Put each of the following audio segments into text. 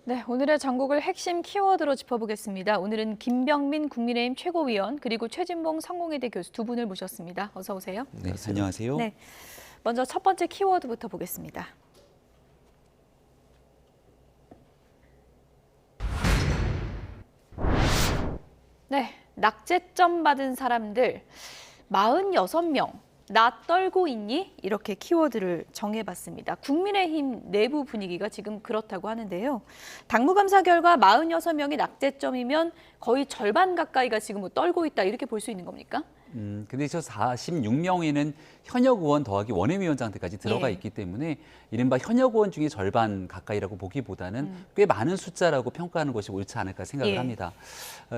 네, 오늘의 전국을 핵심 키워드로 짚어보겠습니다. 오늘은 김병민 국민의힘 최고위원 그리고 최진봉 성공회대 교수 두 분을 모셨습니다. 어서 오세요. 네, 안녕하세요. 네, 먼저 첫 번째 키워드부터 보겠습니다. 네, 낙제점 받은 사람들 46명. 나 떨고 있니? 이렇게 키워드를 정해봤습니다. 국민의힘 내부 분위기가 지금 그렇다고 하는데요. 당무감사 결과 46명이 낙제점이면 거의 절반 가까이가 지금 뭐 떨고 있다 이렇게 볼 수 있는 겁니까? 근데 저 46명에는 현역 의원 더하기 원외위원장들까지 들어가 있기 때문에 이른바 현역 의원 중에 절반 가까이라고 보기보다는 꽤 많은 숫자라고 평가하는 것이 옳지 않을까 생각을 합니다.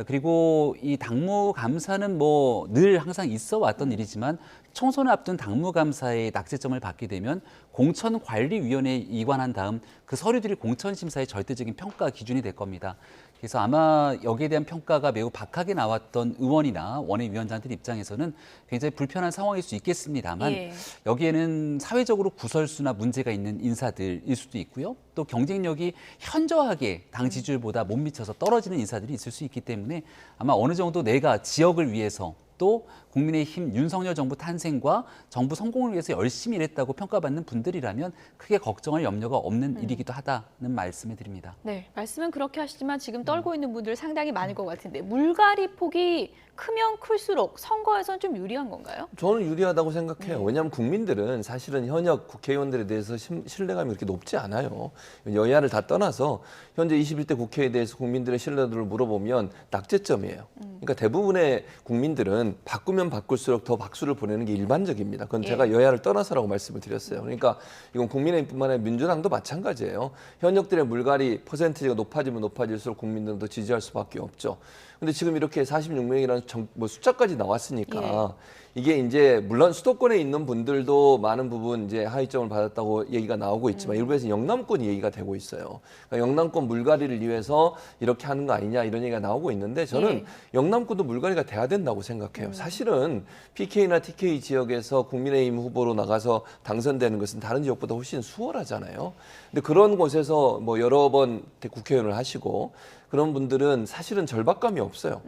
그리고 이 당무감사는 뭐 늘 항상 있어 왔던 일이지만 총선을 앞둔 당무감사의 낙제점을 받게 되면 공천관리위원회에 이관한 다음 그 서류들이 공천심사의 절대적인 평가 기준이 될 겁니다. 그래서 아마 여기에 대한 평가가 매우 박하게 나왔던 의원이나 원외위원장들 입장에서는 굉장히 불편한 상황일 수 있겠습니다만 여기에는 사회적으로 구설수나 문제가 있는 인사들일 수도 있고요. 또 경쟁력이 현저하게 당 지지율보다 못 미쳐서 떨어지는 인사들이 있을 수 있기 때문에 아마 어느 정도 내가 지역을 위해서 또 국민의힘 윤석열 정부 탄생과 정부 성공을 위해서 열심히 일했다고 평가받는 분들이라면 크게 걱정할 염려가 없는 일이기도 하다는 말씀을 드립니다. 네, 말씀은 그렇게 하시지만 지금 떨고 있는 분들 상당히 많을 것 같은데 물갈이 폭이 크면 클수록 선거에선 좀 유리한 건가요? 저는 유리하다고 생각해요. 왜냐하면 국민들은 사실은 현역 국회의원들에 대해서 신뢰감이 그렇게 높지 않아요. 여야를 다 떠나서 현재 21대 국회에 대해서 국민들의 신뢰도를 물어보면 낙제점이에요. 그러니까 대부분의 국민들은 바꾸면 바꿀수록 더 박수를 보내는 게 일반적입니다. 그건 제가 여야를 떠나서라고 말씀을 드렸어요. 그러니까 이건 국민의힘뿐만 아니라 민주당도 마찬가지예요. 현역들의 물갈이 퍼센티지가 높아지면 높아질수록 국민들은 더 지지할 수밖에 없죠. 근데 지금 이렇게 46명이라는 뭐 숫자까지 나왔으니까 이게 이제 물론 수도권에 있는 분들도 많은 부분 이제 하위점을 받았다고 얘기가 나오고 있지만 일부에서 영남권이 얘기가 되고 있어요. 그러니까 영남권 물갈이를 위해서 이렇게 하는 거 아니냐 이런 얘기가 나오고 있는데 저는 영남권도 물갈이가 돼야 된다고 생각해요. 사실은 PK나 TK 지역에서 국민의힘 후보로 나가서 당선되는 것은 다른 지역보다 훨씬 수월하잖아요. 근데 그런 곳에서 뭐 여러 번 국회의원을 하시고 그런 분들은 사실은 절박감이 없어요.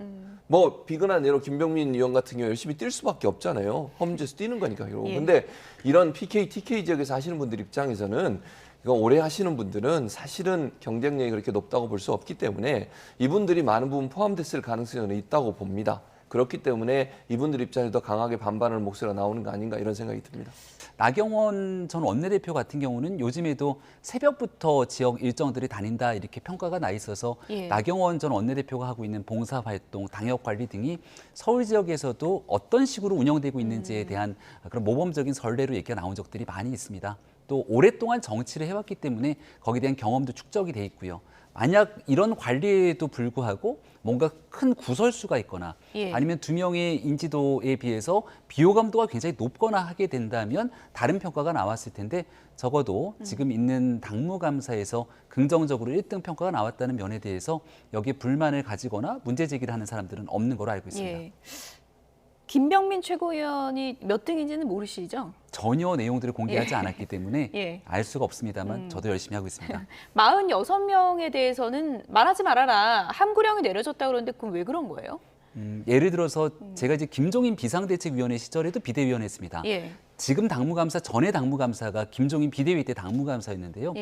뭐 비근한 예로 김병민 의원 같은 경우 열심히 뛸 수밖에 없잖아요. 험지에서 뛰는 거니까 결국. 근데 이런 PK, TK 지역에서 하시는 분들 입장에서는 이거 오래 하시는 분들은 사실은 경쟁력이 그렇게 높다고 볼 수 없기 때문에 이분들이 많은 부분 포함됐을 가능성이 있다고 봅니다. 그렇기 때문에 이분들 입장에서 더 강하게 반발하는 목소리가 나오는 거 아닌가 이런 생각이 듭니다. 나경원 전 원내대표 같은 경우는 요즘에도 새벽부터 지역 일정들이 다닌다 이렇게 평가가 나 있어서 나경원 전 원내대표가 하고 있는 봉사활동, 당협관리 등이 서울 지역에서도 어떤 식으로 운영되고 있는지에 대한 그런 모범적인 선례로 얘기가 나온 적들이 많이 있습니다. 또 오랫동안 정치를 해왔기 때문에 거기에 대한 경험도 축적이 돼 있고요. 만약 이런 관리에도 불구하고 뭔가 큰 구설수가 있거나 아니면 두 명의 인지도에 비해서 비호감도가 굉장히 높거나 하게 된다면 다른 평가가 나왔을 텐데 적어도 지금 있는 당무감사에서 긍정적으로 1등 평가가 나왔다는 면에 대해서 여기에 불만을 가지거나 문제 제기를 하는 사람들은 없는 걸로 알고 있습니다. 김병민 최고위원이 몇 등인지는 모르시죠? 전혀 내용들을 공개하지 않았기 때문에 알 수가 없습니다만 저도 열심히 하고 있습니다. 46명에 대해서는 말하지 말아라. 함구령이 내려졌다 그러는데 그건 왜 그런 거예요? 예를 들어서 제가 이제 김종인 비상대책위원회 시절에도 비대위원 했습니다. 지금 당무감사 전에 당무감사가 김종인 비대위 때 당무감사였는데요.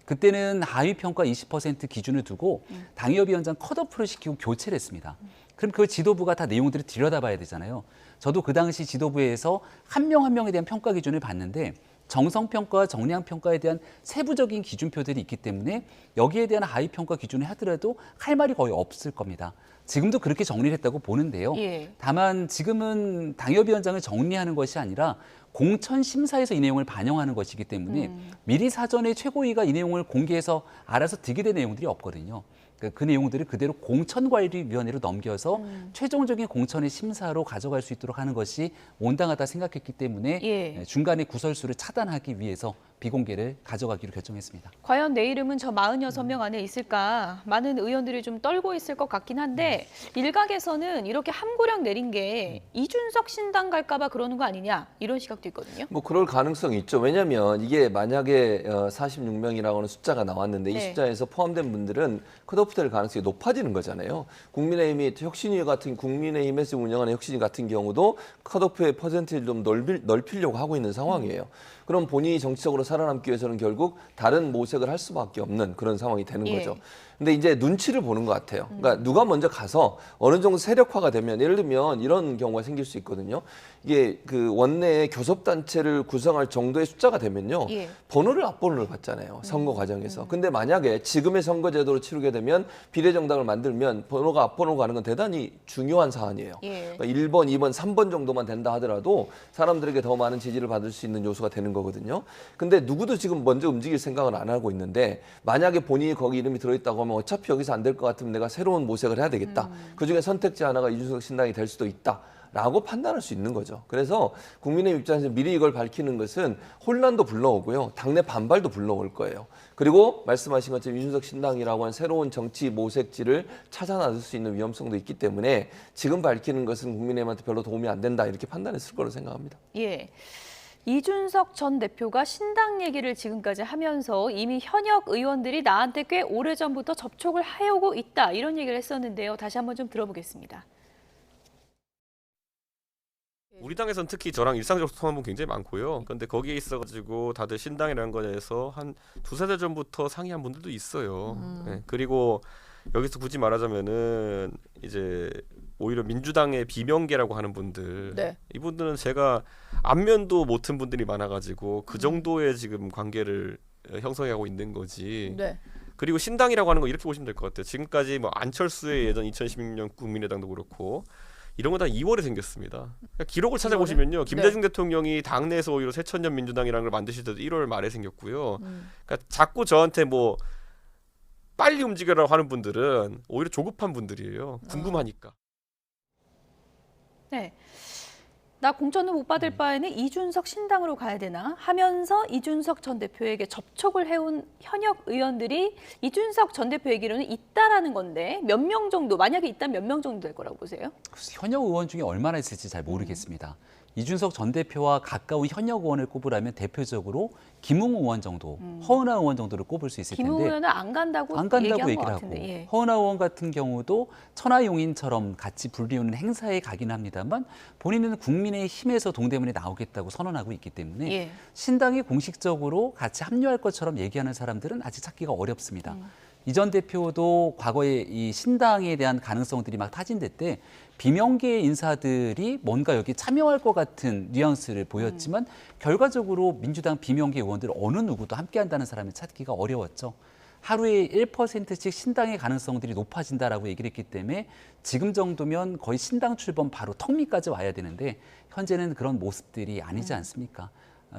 그때는 하위평가 20% 기준을 두고 당협위원장 컷오프를 시키고 교체를 했습니다. 그럼 그 지도부가 다 내용들을 들여다봐야 되잖아요. 저도 그 당시 지도부에서 한 명 한 명에 대한 평가 기준을 봤는데 정성평가와 정량평가에 대한 세부적인 기준표들이 있기 때문에 여기에 대한 하위평가 기준을 하더라도 할 말이 거의 없을 겁니다. 지금도 그렇게 정리를 했다고 보는데요. 다만 지금은 당협위원장을 정리하는 것이 아니라 공천 심사에서 이 내용을 반영하는 것이기 때문에 미리 사전에 최고위가 이 내용을 공개해서 알아서 듣게 된 내용들이 없거든요. 그 내용들을 그대로 공천관리위원회로 넘겨서 최종적인 공천의 심사로 가져갈 수 있도록 하는 것이 온당하다 생각했기 때문에 중간에 구설수를 차단하기 위해서 비공개를 가져가기로 결정했습니다. 과연 내 이름은 저 46명 안에 있을까? 많은 의원들이 좀 떨고 있을 것 같긴 한데 일각에서는 이렇게 함구령 내린 게 이준석 신당 갈까 봐 그러는 거 아니냐 이런 시각도 있거든요. 뭐 그럴 가능성이 있죠. 왜냐하면 이게 만약에 46명이라고 하는 숫자가 나왔는데 이 네. 숫자에서 포함된 분들은 컷오프될 가능성이 높아지는 거잖아요. 국민의힘이 혁신위 같은 국민의힘에서 운영하는 혁신위 같은 경우도 컷오프의 퍼센트를 좀 넓히려고 하고 있는 상황이에요. 그럼 본인이 정치적으로 살아남기 위해서는 결국 다른 모색을 할 수밖에 없는 그런 상황이 되는 예. 거죠. 근데 이제 눈치를 보는 것 같아요. 그러니까 누가 먼저 가서 어느 정도 세력화가 되면 예를 들면 이런 경우가 생길 수 있거든요. 이게 그 원내에 교섭단체를 구성할 정도의 숫자가 되면요. 예. 번호를 앞번호를 받잖아요. 선거 과정에서. 근데 만약에 지금의 선거제도로 치르게 되면 비례정당을 만들면 번호가 앞번호로 가는 건 대단히 중요한 사안이에요. 예. 그러니까 1번, 2번, 3번 정도만 된다 하더라도 사람들에게 더 많은 지지를 받을 수 있는 요소가 되는 거거든요. 근데 누구도 지금 먼저 움직일 생각은 안 하고 있는데 만약에 본인이 거기 이름이 들어있다고 하면 어차피 여기서 안 될 것 같으면 내가 새로운 모색을 해야 되겠다. 그중에 선택지 하나가 이준석 신당이 될 수도 있다. 라고 판단할 수 있는 거죠. 그래서 국민의힘 입장에서 미리 이걸 밝히는 것은 혼란도 불러오고요. 당내 반발도 불러올 거예요. 그리고 말씀하신 것처럼 이준석 신당이라고 하는 새로운 정치 모색지를 찾아 나설 수 있는 위험성도 있기 때문에 지금 밝히는 것은 국민의힘한테 별로 도움이 안 된다 이렇게 판단했을 거로 생각합니다. 예. 이준석 전 대표가 신당 얘기를 지금까지 하면서 이미 현역 의원들이 나한테 꽤 오래전부터 접촉을 해오고 있다 이런 얘기를 했었는데요. 다시 한번 좀 들어보겠습니다. 우리 당에서는 특히 저랑 일상적으로 통한 분 굉장히 많고요. 그런데 거기에 있어가지고 다들 신당이라는 거에 대해서 한 두세 달 전부터 상의한 분들도 있어요. 네. 그리고 여기서 굳이 말하자면은 이제 오히려 민주당의 비명계라고 하는 분들, 네. 이분들은 제가 안면도 못 튼 분들이 많아가지고 그 정도의 지금 관계를 형성하고 있는 거지. 네. 그리고 신당이라고 하는 거 이렇게 보시면 될 것 같아요. 지금까지 뭐 안철수의 예전 2016년 국민의당도 그렇고 이런 거 다 2월에 생겼습니다. 그러니까 기록을 찾아보시면요, 김대중 대통령이 당내에서 오히려 새천년 민주당이라는 걸 만드실 때도 1월 말에 생겼고요. 그러니까 자꾸 저한테 뭐 빨리 움직여라 하는 분들은 오히려 조급한 분들이에요. 궁금하니까. 네. 나 공천을 못 받을 바에는 이준석 신당으로 가야 되나 하면서 이준석 전 대표에게 접촉을 해온 현역 의원들이 이준석 전 대표 얘기로는 있다라는 건데 몇 명 정도, 만약에 있다면 몇 명 정도 될 거라고 보세요? 현역 의원 중에 얼마나 있을지 잘 모르겠습니다. 이준석 전 대표와 가까운 현역 의원을 꼽으라면 대표적으로 김웅 의원 정도, 허은하 의원 정도를 꼽을 수 있을 텐데 김웅 의원은 안 간다고 얘기한 것 얘기를 같은데. 하고 예. 허은하 의원 같은 경우도 천하용인처럼 같이 불리우는 행사에 가긴 합니다만 본인은 국민의힘에서 동대문에 나오겠다고 선언하고 있기 때문에 예. 신당이 공식적으로 같이 합류할 것처럼 얘기하는 사람들은 아직 찾기가 어렵습니다. 이 전 대표도 과거에 이 신당에 대한 가능성들이 막 타진될 때 비명계 인사들이 뭔가 여기 참여할 것 같은 뉘앙스를 보였지만 결과적으로 민주당 비명계 의원들 어느 누구도 함께한다는 사람을 찾기가 어려웠죠. 하루에 1%씩 신당의 가능성들이 높아진다라고 얘기를 했기 때문에 지금 정도면 거의 신당 출범 바로 턱밑까지 와야 되는데 현재는 그런 모습들이 아니지 않습니까?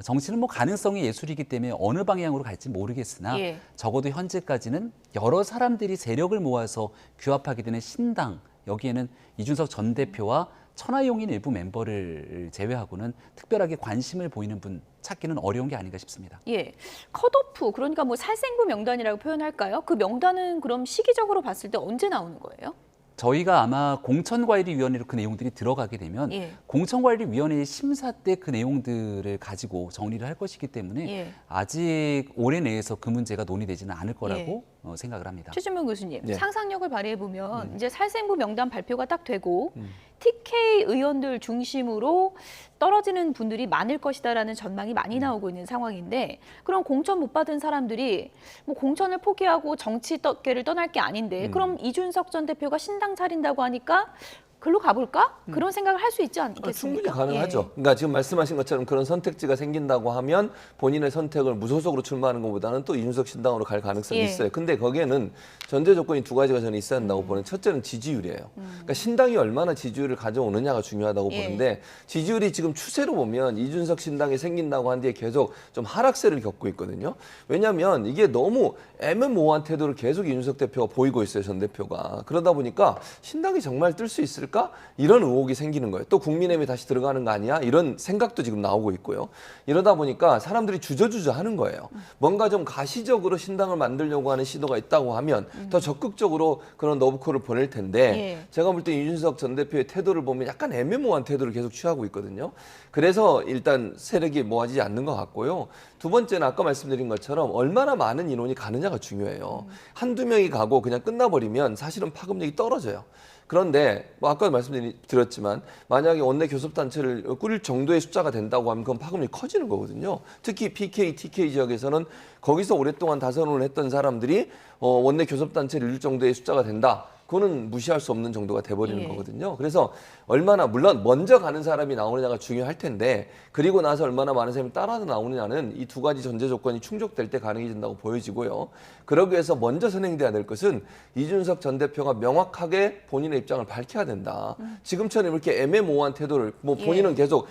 정치는 뭐 가능성이 예술이기 때문에 어느 방향으로 갈지 모르겠으나 예. 적어도 현재까지는 여러 사람들이 세력을 모아서 규합하게 되는 신당, 여기에는 이준석 전 대표와 천하용인 일부 멤버를 제외하고는 특별하게 관심을 보이는 분 찾기는 어려운 게 아닌가 싶습니다. 예. 컷오프, 그러니까 뭐 살생부 명단이라고 표현할까요? 그 명단은 그럼 시기적으로 봤을 때 언제 나오는 거예요? 저희가 아마 공천관리위원회로 그 내용들이 들어가게 되면 예. 공천관리위원회의 심사 때 그 내용들을 가지고 정리를 할 것이기 때문에 예. 아직 올해 내에서 그 문제가 논의되지는 않을 거라고 생각을 합니다. 최준명 교수님, 네. 상상력을 발휘해 보면 이제 살생부 명단 발표가 딱 되고 TK 의원들 중심으로 떨어지는 분들이 많을 것이다라는 전망이 많이 나오고 있는 상황인데, 그럼 공천 못 받은 사람들이 뭐 공천을 포기하고 정치계를 떠날 게 아닌데 그럼 이준석 전 대표가 신당 차린다고 하니까 글로 가볼까? 그런 생각을 할 수 있지 않겠습니까? 충분히 가능하죠. 예. 그러니까 지금 말씀하신 것처럼 그런 선택지가 생긴다고 하면 본인의 선택을 무소속으로 출마하는 것보다는 또 이준석 신당으로 갈 가능성이 예. 있어요. 근데 거기에는 전제 조건이 두 가지가 저는 있어야 한다고 보는, 첫째는 지지율이에요. 그러니까 신당이 얼마나 지지율을 가져오느냐가 중요하다고 예. 보는데 지지율이 지금 추세로 보면 이준석 신당이 생긴다고 한 뒤에 계속 좀 하락세를 겪고 있거든요. 왜냐하면 이게 너무 애매모호한 태도를 계속 이준석 대표가 보이고 있어요. 전 대표가. 그러다 보니까 신당이 정말 뜰 수 있을까? 있을까? 이런 의혹이 생기는 거예요. 또 국민의힘에 다시 들어가는 거 아니야? 이런 생각도 지금 나오고 있고요. 이러다 보니까 사람들이 주저주저 하는 거예요. 뭔가 좀 가시적으로 신당을 만들려고 하는 시도가 있다고 하면 더 적극적으로 그런 러브콜을 보낼 텐데 제가 볼 때 이준석 전 대표의 태도를 보면 약간 애매모호한 태도를 계속 취하고 있거든요. 그래서 일단 세력이 모아지지 않는 것 같고요. 두 번째는 아까 말씀드린 것처럼 얼마나 많은 인원이 가느냐가 중요해요. 한두 명이 가고 그냥 끝나버리면 사실은 파급력이 떨어져요. 그런데 뭐 아까 말씀드렸지만 만약에 원내 교섭단체를 꾸릴 정도의 숫자가 된다고 하면 그건 파급력이 커지는 거거든요. 특히 PK, TK 지역에서는 거기서 오랫동안 다선을 했던 사람들이 원내 교섭단체를 이룰 정도의 숫자가 된다. 그거는 무시할 수 없는 정도가 돼버리는 거거든요. 그래서 얼마나 물론 먼저 가는 사람이 나오느냐가 중요할 텐데 그리고 나서 얼마나 많은 사람이 따라서 나오느냐는 이 두 가지 전제 조건이 충족될 때 가능해진다고 보여지고요. 그러기 위해서 먼저 선행돼야 될 것은 이준석 전 대표가 명확하게 본인의 입장을 밝혀야 된다. 지금처럼 이렇게 애매모호한 태도를 뭐 본인은 계속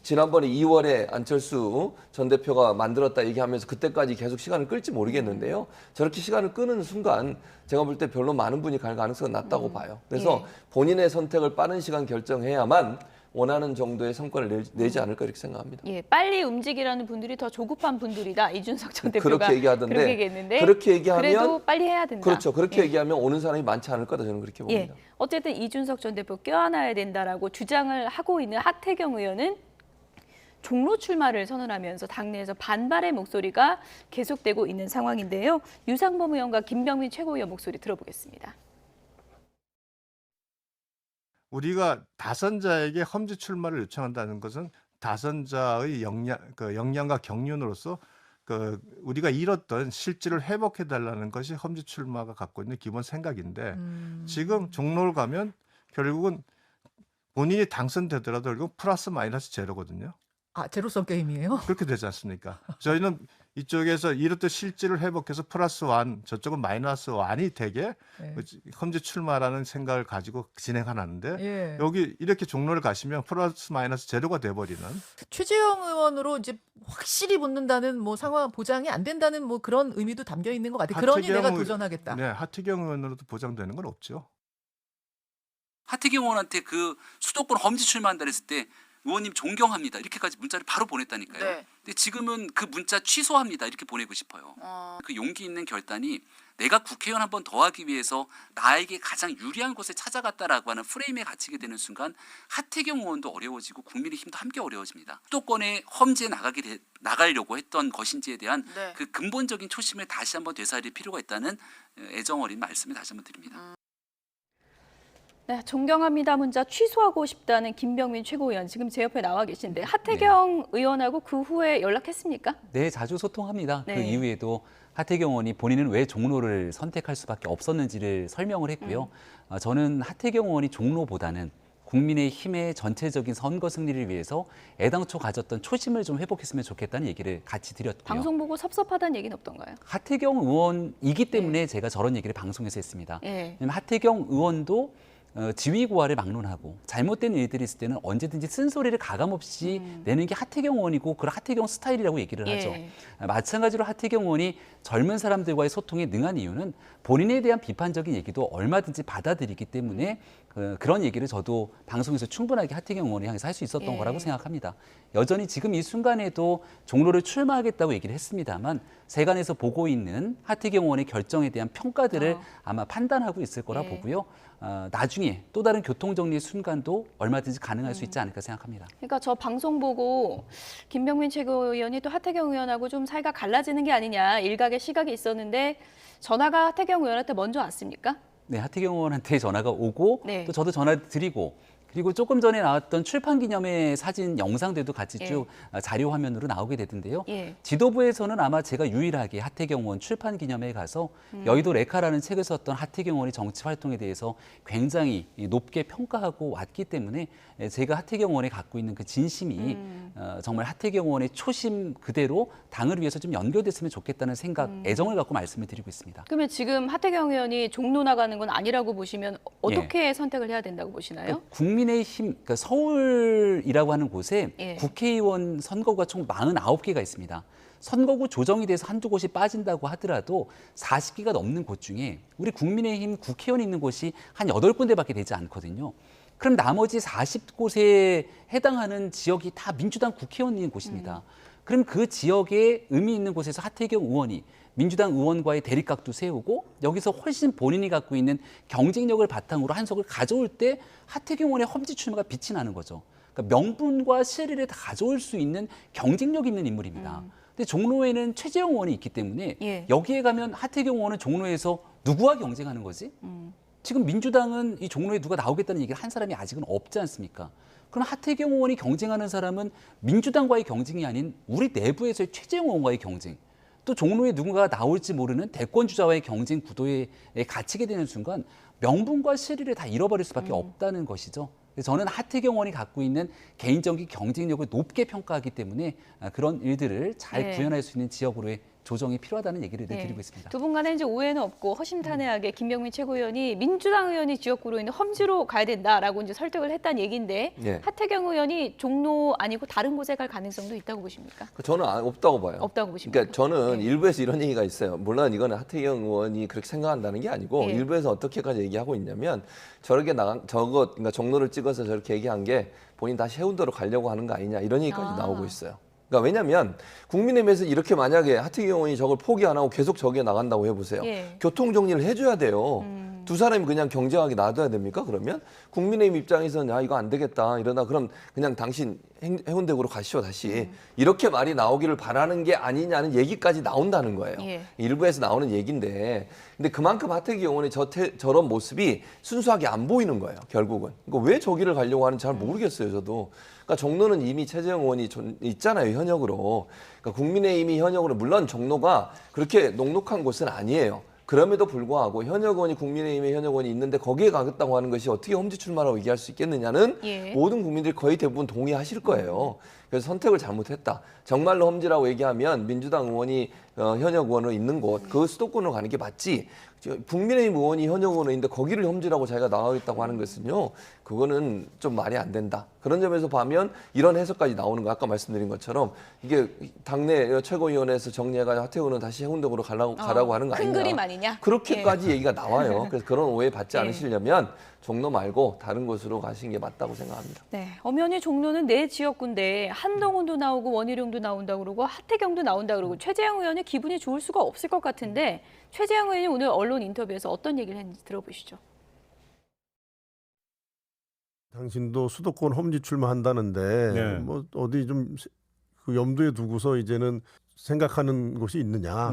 지난번에 2월에 안철수 전 대표가 만들었다 얘기하면서 그때까지 계속 시간을 끌지 모르겠는데요. 저렇게 시간을 끄는 순간 제가 볼 때 별로 많은 분이 갈 가능성은 낮다고 봐요. 그래서 본인의 선택을 빠른 시간 결정해야만 원하는 정도의 성과를 내지 않을까 이렇게 생각합니다. 예, 빨리 움직이라는 분들이 더 조급한 분들이다. 이준석 전 대표가 그렇게 얘기하던데 그렇게 얘기했는데 그렇게 얘기하면 그래도 빨리 해야 된다. 그렇죠. 그렇게 얘기하면 오는 사람이 많지 않을 거다 저는 그렇게 봅니다. 어쨌든 이준석 전 대표 껴안아야 된다라고 주장을 하고 있는 하태경 의원은 종로 출마를 선언하면서 당내에서 반발의 목소리가 계속되고 있는 상황인데요. 유상범 의원과 김병민 최고위원 목소리 들어보겠습니다. 우리가 다선자에게 험지 출마를 요청한다는 것은 다선자의 역량과 경륜으로서 우리가 잃었던 실질을 회복해달라는 것이 험지 출마가 갖고 있는 기본 생각인데 지금 종로를 가면 결국은 본인이 당선되더라도 결국 플러스 마이너스 제로거든요. 아, 제로섬 게임이에요? 그렇게 되지 않습니까? 저희는 이쪽에서 이렇듯 실질을 회복해서 플러스 원, 저쪽은 마이너스 원이 되게 험지 출마라는 생각을 가지고 진행하는데 여기 이렇게 종로를 가시면 플러스 마이너스 제로가 돼버리는 최재형 의원으로 이제 확실히 붙는다는 뭐 상황 보장이 안 된다는 뭐 그런 의미도 담겨 있는 것 같아요. 그러니 내가 도전하겠다. 네, 하태경 의원으로도 보장되는 건 없죠. 하태경 의원한테 그 수도권 험지 출마한다 했을 때 의원님 존경합니다. 이렇게까지 문자를 바로 보냈다니까요. 네. 근데 지금은 그 문자 취소합니다. 이렇게 보내고 싶어요. 그 용기 있는 결단이 내가 국회의원 한 번 더 하기 위해서 나에게 가장 유리한 곳에 찾아갔다라고 하는 프레임에 갇히게 되는 순간 하태경 의원도 어려워지고 국민의힘도 함께 어려워집니다. 수도권에 험지에 나가려고 했던 것인지에 대한 그 근본적인 초심을 다시 한번 되살릴 필요가 있다는 애정 어린 말씀을 다시 한번 드립니다. 네, 존경합니다 문자 취소하고 싶다는 김병민 최고위원 지금 제 옆에 나와 계신데 하태경 의원하고 그 후에 연락했습니까? 네, 자주 소통합니다. 네. 그 이후에도 하태경 의원이 본인은 왜 종로를 선택할 수밖에 없었는지를 설명을 했고요. 저는 하태경 의원이 종로보다는 국민의힘의 전체적인 선거 승리를 위해서 애당초 가졌던 초심을 좀 회복했으면 좋겠다는 얘기를 같이 드렸고요. 방송 보고 섭섭하다는 얘기는 없던가요? 하태경 의원이기 때문에 제가 저런 얘기를 방송에서 했습니다. 예. 왜냐면 하태경 의원도 지위고하를 막론하고 잘못된 일들이 있을 때는 언제든지 쓴소리를 가감없이 내는 게 하태경 의원이고 그런 하태경 스타일이라고 얘기를 하죠. 마찬가지로 하태경 의원이 젊은 사람들과의 소통에 능한 이유는 본인에 대한 비판적인 얘기도 얼마든지 받아들이기 때문에 그런 얘기를 저도 방송에서 충분하게 하태경 의원을 향해서 할 수 있었던 거라고 생각합니다. 여전히 지금 이 순간에도 종로를 출마하겠다고 얘기를 했습니다만 세간에서 보고 있는 하태경 의원의 결정에 대한 평가들을 아마 판단하고 있을 거라 보고요. 나중에 또 다른 교통정리의 순간도 얼마든지 가능할 수 있지 않을까 생각합니다. 그러니까 저 방송 보고 김병민 최고위원이 또 하태경 의원하고 좀 사이가 갈라지는 게 아니냐 일각의 시각이 있었는데 전화가 하태경 의원한테 먼저 왔습니까? 네, 하태경 의원한테 전화가 오고 네. 또 저도 전화를 드리고 그리고 조금 전에 나왔던 출판 기념회 사진 영상들도 같이 쭉 자료 화면으로 나오게 되던데요. 지도부에서는 아마 제가 유일하게 하태경 의원 출판 기념회에 가서 여의도 레카라는 책을 썼던 하태경 의원의 정치 활동에 대해서 굉장히 높게 평가하고 왔기 때문에 제가 하태경 의원이 갖고 있는 그 진심이 정말 하태경 의원의 초심 그대로 당을 위해서 좀 연결됐으면 좋겠다는 생각, 애정을 갖고 말씀을 드리고 있습니다. 그러면 지금 하태경 의원이 종로 나가는 건 아니라고 보시면 어떻게 선택을 해야 된다고 보시나요? 국민의힘, 그러니까 서울이라고 하는 곳에 국회의원 선거구가 총 49개가 있습니다. 선거구 조정이 돼서 한두 곳이 빠진다고 하더라도 40개가 넘는 곳 중에 우리 국민의힘 국회의원이 있는 곳이 한 8군데밖에 되지 않거든요. 그럼 나머지 40곳에 해당하는 지역이 다 민주당 국회의원인 곳입니다. 그럼 그 지역에 의미 있는 곳에서 하태경 의원이 민주당 의원과의 대립각도 세우고 여기서 훨씬 본인이 갖고 있는 경쟁력을 바탕으로 한석을 가져올 때 하태경 의원의 험지 출마가 빛이 나는 거죠. 그러니까 명분과 실리를 다 가져올 수 있는 경쟁력 있는 인물입니다. 근데 종로에는 최재형 의원이 있기 때문에 예. 여기에 가면 하태경 의원은 종로에서 누구와 경쟁하는 거지? 지금 민주당은 이 종로에 누가 나오겠다는 얘기를 한 사람이 아직은 없지 않습니까? 그럼 하태경 의원이 경쟁하는 사람은 민주당과의 경쟁이 아닌 우리 내부에서의 최재형 의원과의 경쟁, 또 종로에 누군가가 나올지 모르는 대권 주자와의 경쟁 구도에 갇히게 되는 순간 명분과 실리를 다 잃어버릴 수밖에 없다는 것이죠. 그래서 저는 하태경 의원이 갖고 있는 개인적인 경쟁력을 높게 평가하기 때문에 그런 일들을 잘 네. 구현할 수 있는 지역으로의 조정이 필요하다는 얘기를 드리고 있습니다. 두 분 간에 이제 오해는 없고 허심탄회하게 김병민 최고위원이 민주당 의원이 지역구로 있는 험지로 가야 된다라고 이제 설득을 했다는 얘기인데 예. 하태경 의원이 종로 아니고 다른 곳에 갈 가능성도 있다고 보십니까? 저는 없다고 봐요. 없다고 보십니까? 그러니까 저는 네. 일부에서 이런 얘기가 있어요. 물론 이거는 하태경 의원이 그렇게 생각한다는 게 아니고 예. 일부에서 어떻게까지 얘기하고 있냐면 그러니까 종로를 찍어서 저렇게 얘기한 게 본인 다시 해운대로 가려고 하는 거 아니냐 이런 얘기까지 나오고 있어요. 그러니까 왜냐하면 국민의힘에서 이렇게 만약에 하태경 의원이 저걸 포기 안 하고 계속 저기에 나간다고 해보세요. 예. 교통 정리를 해줘야 돼요. 두 사람이 그냥 경쟁하게 놔둬야 됩니까? 그러면 국민의힘 입장에서는 야 이거 안 되겠다 이러다 그럼 그냥 당신 해운대구로 가시오 다시 이렇게 말이 나오기를 바라는 게 아니냐는 얘기까지 나온다는 거예요. 예. 일부에서 나오는 얘기인데 근데 그만큼 하태경 의원의 저런 모습이 순수하게 안 보이는 거예요. 결국은. 그러니까 왜 저기를 가려고 하는지 잘 모르겠어요. 저도. 그러니까 종로는 이미 최재형 의원이 있잖아요. 현역으로. 그러니까 국민의힘이 현역으로 물론 종로가 그렇게 녹록한 곳은 아니에요. 그럼에도 불구하고 현역 의원이 국민의힘의 현역 의원이 있는데 거기에 가겠다고 하는 것이 어떻게 험지 출마라고 얘기할 수 있겠느냐는 예. 모든 국민들이 거의 대부분 동의하실 거예요. 그래서 선택을 잘못했다. 정말로 험지라고 얘기하면 민주당 의원이 현역 의원으로 있는 곳, 그 수도권으로 가는 게 맞지. 국민의힘 의원이 현역 의원으로 있는데 거기를 험지라고 자기가 나가겠다고 하는 것은요. 그거는 좀 말이 안 된다. 그런 점에서 보면 이런 해석까지 나오는 거 아까 말씀드린 것처럼 이게 당내 최고위원회에서 정리해가지고 하태경은 다시 해운대구로 가라고 하는 거 큰 아니냐. 그림 아니냐? 그렇게까지 얘기가 나와요. 그래서 그런 오해 받지 예. 않으시려면 종로 말고 다른 곳으로 가시는 게 맞다고 생각합니다. 네, 엄연히 종로는 내 지역구인데 한동훈도 나오고 원희룡도 나온다 그러고 하태경도 나온다 그러고 최재형 의원이 기분이 좋을 수가 없을 것 같은데 최재형 의원이 오늘 언론 인터뷰에서 어떤 얘기를 했는지 들어보시죠. 당신도 수도권 험지 출마한다는데 네. 뭐 어디 좀 그 염두에 두고서 이제는 생각하는 곳이 있느냐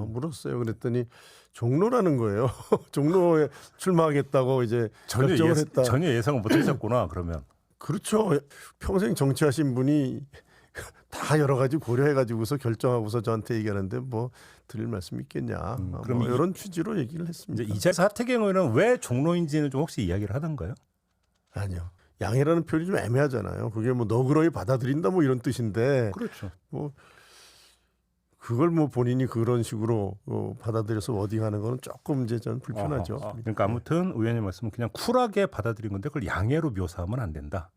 물었어요. 그랬더니 종로라는 거예요. 종로에 출마하겠다고 이제 결정을 했다. 전혀 예상을 못 하셨구나 그러면. 그렇죠. 평생 정치하신 분이 다 여러 가지 고려해가지고서 결정하고서 저한테 얘기하는데 뭐 드릴 말씀 있겠냐. 그럼 뭐 이런 취지로 얘기를 했습니다. 이제 이 자리에서 하태경 의원은 왜 종로인지는 좀 혹시 이야기를 하던가요? 아니요. 양해라는 표현이 좀 애매하잖아요. 그게 뭐 너그러이 받아들인다 뭐 이런 뜻인데 그렇죠. 뭐 그걸 뭐 본인이 그런 식으로 받아들여서 워딩하는 거는 조금 이제 전 불편하죠. 그러니까 아무튼 의원님 말씀은 그냥 쿨하게 받아들인 건데 그걸 양해로 묘사하면 안 된다.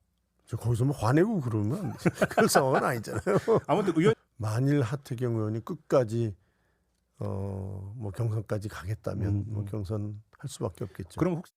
저 거기서 뭐 화내고 그러면 그런 상황은 아니잖아요. 아무튼 의원 만일 하태경 의원이 끝까지 뭐 경선까지 가겠다면 뭐 경선 할 수밖에 없겠죠. 그럼 혹시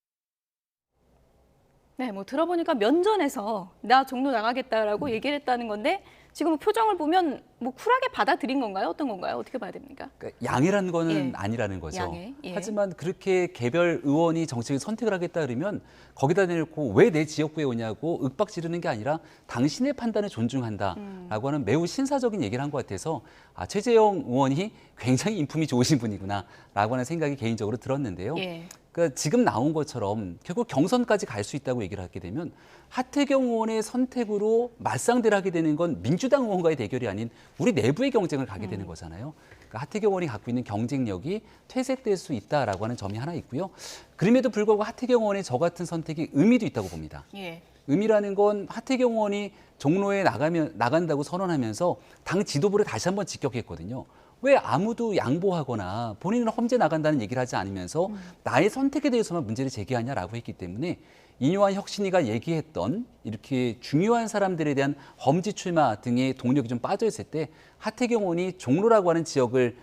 네, 뭐 들어보니까 면전에서 나 종로 나가겠다라고 얘기를 했다는 건데 지금 표정을 보면 뭐 쿨하게 받아들인 건가요? 어떤 건가요? 어떻게 봐야 됩니까? 그러니까 양해라는 거는 예. 아니라는 거죠. 양해, 예. 하지만 그렇게 개별 의원이 정책을 선택을 하겠다 그러면 거기다 내놓고 왜 내 지역구에 오냐고 윽박 지르는 게 아니라 당신의 판단을 존중한다라고 하는 매우 신사적인 얘기를 한 것 같아서 최재형 의원이 굉장히 인품이 좋으신 분이구나라고 하는 생각이 개인적으로 들었는데요. 예. 그러니까 지금 나온 것처럼 결국 경선까지 갈 수 있다고 얘기를 하게 되면 하태경 의원의 선택으로 맞상대를 하게 되는 건 민주당 의원과의 대결이 아닌 우리 내부의 경쟁을 가게 되는 거잖아요. 그러니까 하태경 의원이 갖고 있는 경쟁력이 퇴색될 수 있다라고 하는 점이 하나 있고요. 그럼에도 불구하고 하태경 의원의 저 같은 선택이 의미도 있다고 봅니다. 예. 의미라는 건 하태경 의원이 종로에 나간다고 선언하면서 당 지도부를 다시 한번 직격했거든요. 왜 아무도 양보하거나 본인은 험지 나간다는 얘기를 하지 않으면서 나의 선택에 대해서만 문제를 제기하냐라고 했기 때문에 이뇨한 혁신이가 얘기했던 이렇게 중요한 사람들에 대한 험지 출마 등의 동력이 좀 빠져 있을 때 하태경 의원이 종로라고 하는 지역을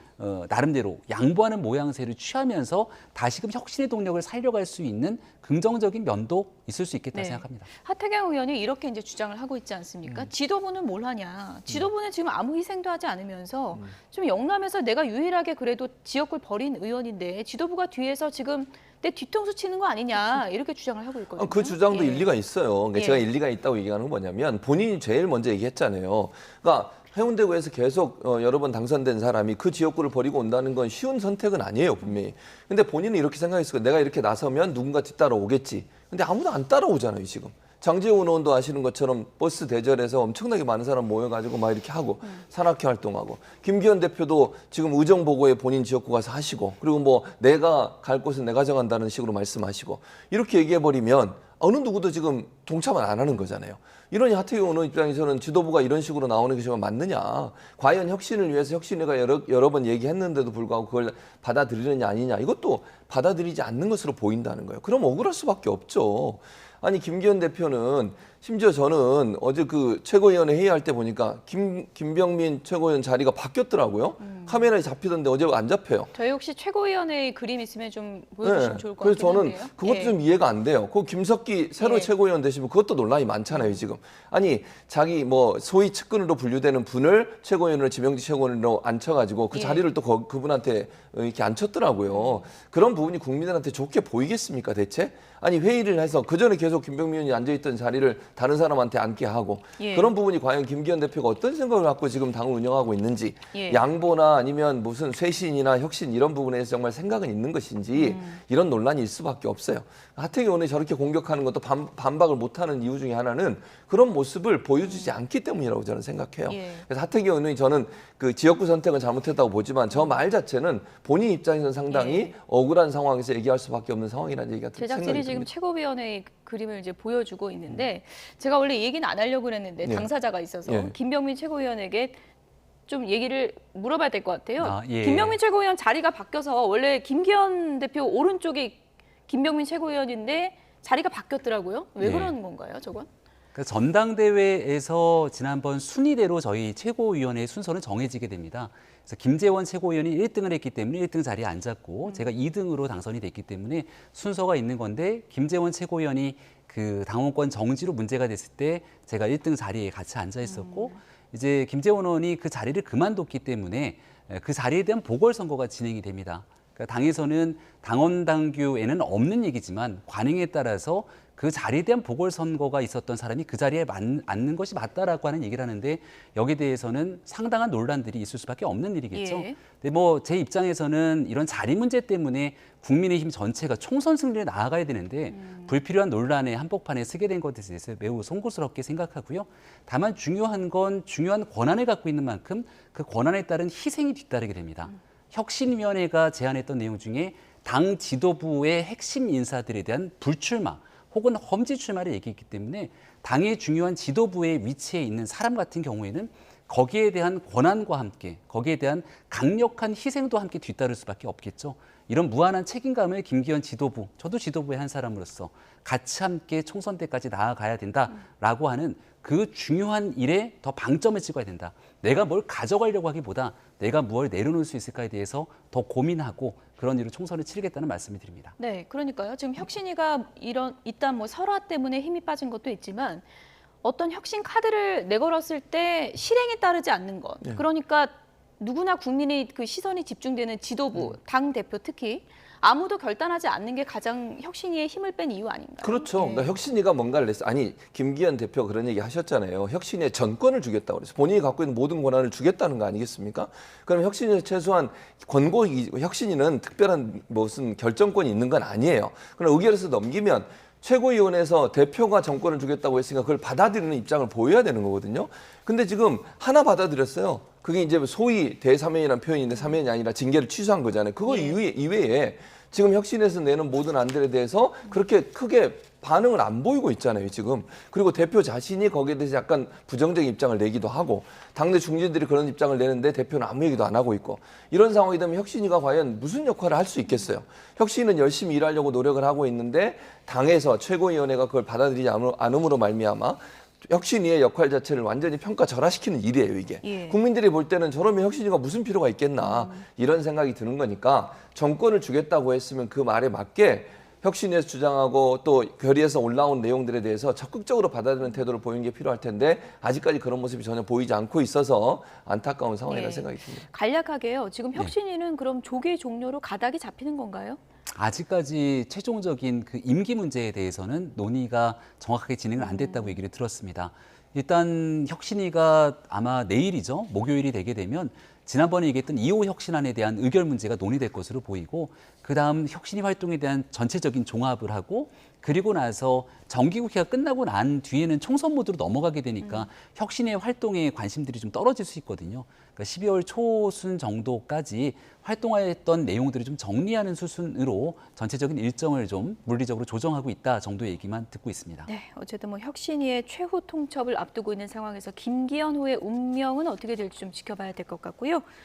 나름대로 양보하는 모양새를 취하면서 다시금 혁신의 동력을 살려갈 수 있는 긍정적인 면도 있을 수 있겠다 네. 생각합니다. 하태경 의원이 이렇게 이제 주장을 하고 있지 않습니까? 지도부는 뭘 하냐? 지도부는 지금 아무 희생도 하지 않으면서 좀 영남에서 내가 유일하게 그래도 지역을 버린 의원인데 지도부가 뒤에서 지금 내 뒤통수 치는 거 아니냐 이렇게 주장을 하고 있거든요. 그 주장도 예. 일리가 있어요. 그러니까 예. 제가 일리가 있다고 얘기하는 건 뭐냐면 본인이 제일 먼저 얘기했잖아요. 그러니까 해운대구에서 계속 여러 번 당선된 사람이 그 지역구를 버리고 온다는 건 쉬운 선택은 아니에요, 분명히. 근데 본인은 이렇게 생각했을 거예요. 내가 이렇게 나서면 누군가 뒤따라 오겠지. 근데 아무도 안 따라오잖아요, 지금. 장제원 의원도 아시는 것처럼 버스 대절에서 엄청나게 많은 사람 모여가지고 막 이렇게 하고 산악회 활동하고 김기현 대표도 지금 의정보고에 본인 지역구 가서 하시고 그리고 뭐 내가 갈 곳은 내가 정한다는 식으로 말씀하시고 이렇게 얘기해버리면 어느 누구도 지금 동참을 안 하는 거잖아요. 이러니 하태경 의원 입장에서는 지도부가 이런 식으로 나오는 게 정말 맞느냐. 과연 혁신을 위해서 혁신회가 여러 번 얘기했는데도 불구하고 그걸 받아들이느냐 아니냐. 이것도 받아들이지 않는 것으로 보인다는 거예요. 그럼 억울할 수밖에 없죠. 아니 김기현 대표는 심지어 저는 어제 그 최고위원회 회의할 때 보니까 김병민 최고위원 자리가 바뀌었더라고요. 카메라에 잡히던데 어제 안 잡혀요. 저희 혹시 최고위원회의 그림 있으면 좀 보여주시면 좋을 것 그래서 같긴 저는 한데요. 그것도 예. 좀 이해가 안 돼요. 그 김석기 새로 예. 최고위원 되시면 그것도 논란이 많잖아요, 지금. 아니, 자기 뭐 소위 측근으로 분류되는 분을 최고위원으로 지명직 최고위원으로 앉혀가지고 그 예. 자리를 또 그분한테 이렇게 앉혔더라고요. 그런 부분이 국민들한테 좋게 보이겠습니까, 대체? 아니, 회의를 해서 그 전에 계속 김병민 의원이 앉아있던 자리를 다른 사람한테 앉게 하고 예. 그런 부분이 과연 김기현 대표가 어떤 생각을 갖고 지금 당을 운영하고 있는지 예. 양보나 아니면 무슨 쇄신이나 혁신 이런 부분에서 정말 생각은 있는 것인지 이런 논란이 있을 수밖에 없어요. 하태경 의원이 저렇게 공격하는 것도 반박을 못하는 이유 중에 하나는 그런 모습을 보여주지 않기 때문이라고 저는 생각해요. 예. 그래서 하태경 의원이 저는 그 지역구 선택은 잘못했다고 보지만 저 말 자체는 본인 입장에서는 상당히 예. 억울한 상황에서 얘기할 수밖에 없는 상황이라는 얘기가 제작진이 생각이 지금 듭니다. 최고위원회의 그림을 이제 보여주고 있는데 제가 원래 이 얘기는 안 하려고 그랬는데 예. 당사자가 있어서 예. 김병민 최고위원에게 좀 얘기를 물어봐야 될 것 같아요. 아, 예. 김병민 최고위원 자리가 바뀌어서 원래 김기현 대표 오른쪽이 김병민 최고위원인데 자리가 바뀌었더라고요. 왜 예. 그러는 건가요, 저건? 그러니까 전당대회에서 지난번 순위대로 저희 최고위원회의 순서는 정해지게 됩니다. 그래서 김재원 최고위원이 1등을 했기 때문에 1등 자리에 앉았고 제가 2등으로 당선이 됐기 때문에 순서가 있는 건데 김재원 최고위원이 그 당원권 정지로 문제가 됐을 때 제가 1등 자리에 같이 앉아 있었고 이제 김재원 의원이 그 자리를 그만뒀기 때문에 그 자리에 대한 보궐선거가 진행이 됩니다. 그러니까 당에서는 당원 당규에는 없는 얘기지만 관행에 따라서 그 자리에 대한 보궐선거가 있었던 사람이 그 자리에 앉는 것이 맞다라고 하는 얘기를 하는데 여기에 대해서는 상당한 논란들이 있을 수밖에 없는 일이겠죠. 예. 근데 뭐 제 입장에서는 이런 자리 문제 때문에 국민의힘 전체가 총선 승리를 나아가야 되는데 불필요한 논란의 한복판에 쓰게 된 것에 대해서 매우 송구스럽게 생각하고요. 다만 중요한 건 중요한 권한을 갖고 있는 만큼 그 권한에 따른 희생이 뒤따르게 됩니다. 혁신위원회가 제안했던 내용 중에 당 지도부의 핵심 인사들에 대한 불출마 혹은 험지 출마를 얘기했기 때문에 당의 중요한 지도부의 위치에 있는 사람 같은 경우에는 거기에 대한 권한과 함께 거기에 대한 강력한 희생도 함께 뒤따를 수밖에 없겠죠. 이런 무한한 책임감을 김기현 지도부, 저도 지도부의 한 사람으로서 같이 함께 총선 때까지 나아가야 된다라고 하는 그 중요한 일에 더 방점을 찍어야 된다. 내가 뭘 가져가려고 하기보다 내가 무엇을 내려놓을 수 있을까에 대해서 더 고민하고 그런 일로 총선을 치르겠다는 말씀을 드립니다. 네, 그러니까요. 지금 혁신위가 일단 뭐 설화 때문에 힘이 빠진 것도 있지만 어떤 혁신 카드를 내걸었을 때 실행에 따르지 않는 것. 그러니까 누구나 국민의 그 시선이 집중되는 지도부, 당 대표 특히 아무도 결단하지 않는 게 가장 혁신위의 힘을 뺀 이유 아닌가요? 그렇죠. 예. 그러니까 혁신위가 뭔가를 냈어. 아니 김기현 대표 그런 얘기 하셨잖아요. 혁신위에 전권을 주겠다고 그래서 본인이 갖고 있는 모든 권한을 주겠다는 거 아니겠습니까? 그럼 혁신위에 최소한 혁신위는 특별한 무슨 결정권이 있는 건 아니에요. 그럼 의결해서 넘기면 최고위원회에서 대표가 정권을 주겠다고 했으니까 그걸 받아들이는 입장을 보여야 되는 거거든요. 근데 지금 하나 받아들였어요. 그게 이제 소위 대사면이라는 표현인데 사면이 아니라 징계를 취소한 거잖아요. 그거 이외에 지금 혁신에서 내는 모든 안들에 대해서 그렇게 크게 반응을 안 보이고 있잖아요, 지금. 그리고 대표 자신이 거기에 대해서 약간 부정적인 입장을 내기도 하고 당내 중진들이 그런 입장을 내는데 대표는 아무 얘기도 안 하고 있고 이런 상황이 되면 혁신위가 과연 무슨 역할을 할 수 있겠어요? 혁신은 열심히 일하려고 노력을 하고 있는데 당에서 최고위원회가 그걸 받아들이지 않음으로 말미암아 혁신위의 역할 자체를 완전히 평가절하시키는 일이에요, 이게. 예. 국민들이 볼 때는 저러면 혁신위가 무슨 필요가 있겠나 이런 생각이 드는 거니까 정권을 주겠다고 했으면 그 말에 맞게 혁신위에서 주장하고 또 결의에서 올라온 내용들에 대해서 적극적으로 받아들이는 태도를 보이는 게 필요할 텐데 아직까지 그런 모습이 전혀 보이지 않고 있어서 안타까운 상황이라는 예. 생각이 듭니다. 간략하게요. 지금 혁신위는 그럼 조계 종료로 가닥이 잡히는 건가요? 아직까지 최종적인 그 임기 문제에 대해서는 논의가 정확하게 진행을 안 됐다고 얘기를 들었습니다. 일단 혁신위가 아마 내일이죠. 목요일이 되게 되면 지난번에 얘기했던 2호 혁신안에 대한 의결 문제가 논의될 것으로 보이고 그다음 혁신위 활동에 대한 전체적인 종합을 하고 그리고 나서 정기국회가 끝나고 난 뒤에는 총선 모드로 넘어가게 되니까 혁신의 활동에 관심들이 좀 떨어질 수 있거든요. 그러니까 12월 초순 정도까지 활동했던 내용들을 좀 정리하는 수순으로 전체적인 일정을 좀 물리적으로 조정하고 있다 정도의 얘기만 듣고 있습니다. 네, 어쨌든 뭐 혁신위의 최후 통첩을 앞두고 있는 상황에서 김기현 후의 운명은 어떻게 될지 좀 지켜봐야 될 것 같고요.